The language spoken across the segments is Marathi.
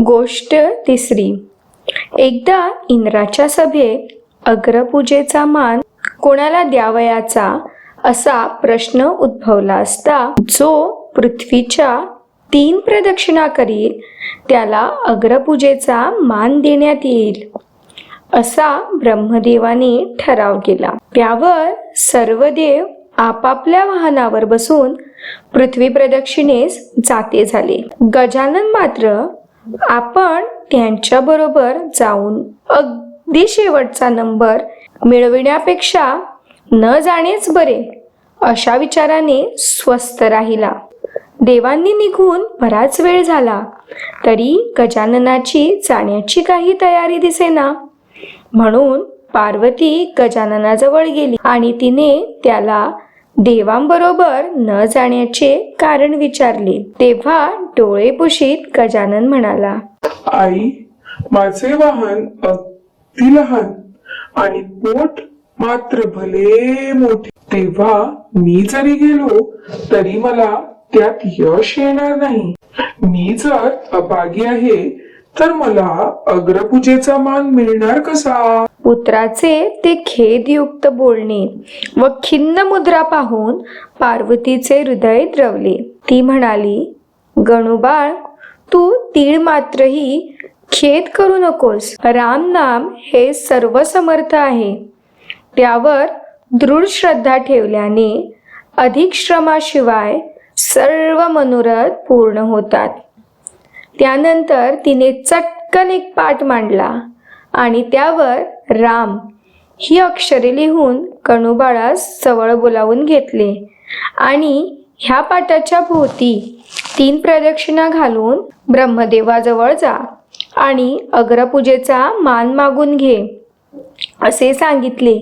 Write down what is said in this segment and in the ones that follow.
गोष्ट तिसरी. एकदा इंद्राच्या सभेत अग्रपूजेचा मान कोणाला द्यावयाचा असा प्रश्न उद्भवला असता जो पृथ्वीच्या 3 प्रदक्षिणा करील त्याला अग्रपूजेचा मान देण्यात येईल असा ब्रह्मदेवाने ठराव केला. त्यावर सर्व देव आपापल्या वाहनावर बसून पृथ्वी प्रदक्षिणेस जाते झाले. गजानन मात्र आपण त्यांच्या बरोबर जाऊन अगदी शेवटचा नंबर मिळविण्यापेक्षा न जाणेच बरे अशा विचाराने स्वस्थ राहिला. देवांनी निघून बराच वेळ झाला तरी गजाननाची जाण्याची काही तयारी दिसेना. म्हणून पार्वती गजाननाजवळ गेली आणि तिने त्याला देवांबरोबर न जाण्याचे कारण विचारले. तेव्हा डोळे पुशीत गजानन म्हणाला, आई, माझे वाहन अगदी लहान आणि पोट मात्र भले मोठे. तेव्हा मी जरी गेलो तरी मला त्यात यश येणार नाही. मी जर अभागी आहे तर मला अग्रपूजेचा मान मिळणार कसा? पुत्राचे ते खेदयुक्त बोलणे व खिन्न मुद्रा पाहून पार्वतीचे हृदय द्रवले. ती म्हणाली, गणूबाळ, तू तीळ मात्रही खेद करू नकोस. राम नाम हे सर्व समर्थ आहे. त्यावर दृढ श्रद्धा ठेवल्याने अधिक श्रमाशिवाय सर्व मनोरथ पूर्ण होतात. त्यानंतर तिने चटकन एक पाट मांडला आणि त्यावर राम ही अक्षरे लिहून गणूबाळास जवळ बोलावून घेतले आणि ह्या पाटाच्या भोवती 3 प्रदक्षिणा घालून ब्रह्मदेवाजवळ जा आणि अग्रपूजेचा मान मागून घे असे सांगितले.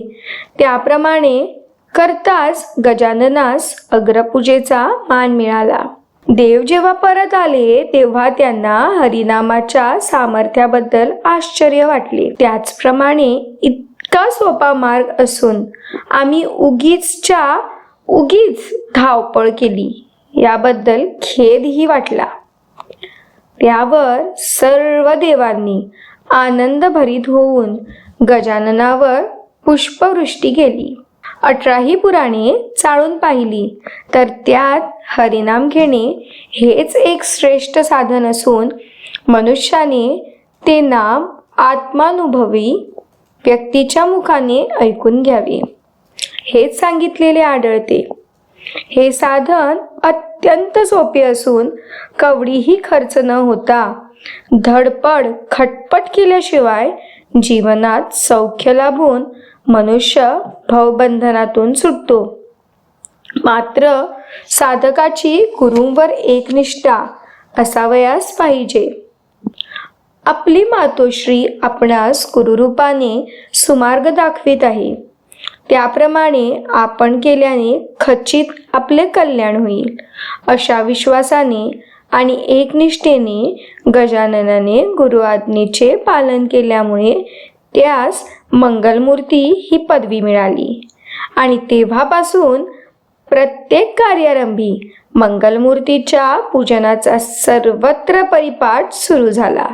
त्याप्रमाणे करताच गजाननास अग्रपूजेचा मान मिळाला. देव जेव्हा परत आले तेव्हा त्यांना हरिनामाच्या सामर्थ्याबद्दल आश्चर्य वाटले. त्याचप्रमाणे इतका सोपा मार्ग असून आम्ही उगीच धावपळ केली याबद्दल खेदही वाटला. त्यावर सर्व देवांनी आनंदभरीत होऊन गजाननावर पुष्पवृष्टी केली. 18ही पुराणे चाळून पाहिली तर त्यात हरिनाम घेणे हेच एक श्रेष्ठ साधन असून मनुष्याने ते नाम आत्मानुभवी व्यक्तीच्या मुखाने ऐकून घ्यावे हेच सांगितलेले आढळते. हे साधन अत्यंत सोपे असून कवडीही खर्च न होता धडपड खटपट केल्याशिवाय जीवनात सौख्य लाभून मनुष्य भवबंधनातून सुटतो. मात्र साधकाची गुरूंवर एकनिष्ठा असावयास पाहिजे. आपली मातोश्री आपणास गुरुरूपाने सुमार्ग दाखवित आहे. त्याप्रमाणे आपण केल्याने खचित आपले कल्याण होईल अशा विश्वासाने आणि एकनिष्ठेने गजाननाने गुरु आज्ञेचे पालन केल्यामुळे त्यास मंगलमूर्ती ही पदवी मिळाली आणि तेव्हापासून प्रत्येक कार्यारंभी मंगलमूर्तीच्या पूजनाचा सर्वत्र परिपाठ सुरू झाला.